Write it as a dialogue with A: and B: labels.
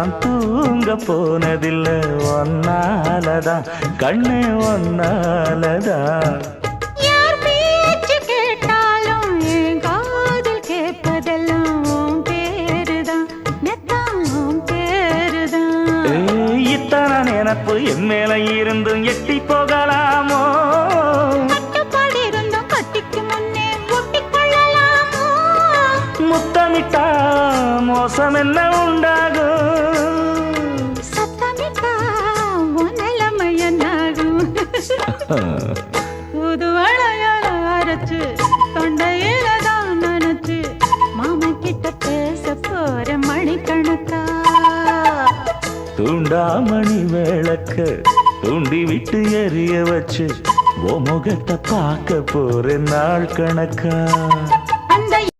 A: நான் தூங்க போனதில்ல ஒன்னாலதான் கண்ணே ஒன்னாலதான்
B: யார் பேச்சு கேட்டாலும் என் காதில் கேட்பதெல்லாம் உன் பேருதான் நெத்தான் உன் பேருதான்
A: இத்தனை நினப்பு என் மேல இருந்தும் எட்டி போகலாமோ
B: கட்டுப்பாடு இருந்தும் கட்டிக்கு முன்னே ஒட்டிக்கொள்ளலாமோ
A: முத்தமிட்டா மோசம் என்ன உண்டாகும்
B: சத்தமிட்டா உன் நிலைமை என்னாகும் புது அழையால அரைச்சு தொண்டையில தான் நினைச்சு மாமன் கிட்ட பேச போற மணிக்கணக்கா
A: தூண்டாமணி விளக்க தூண்டி விட்டு எரிய வச்சு ஓ முகத்தை பார்க்க போற நாள் கணக்கா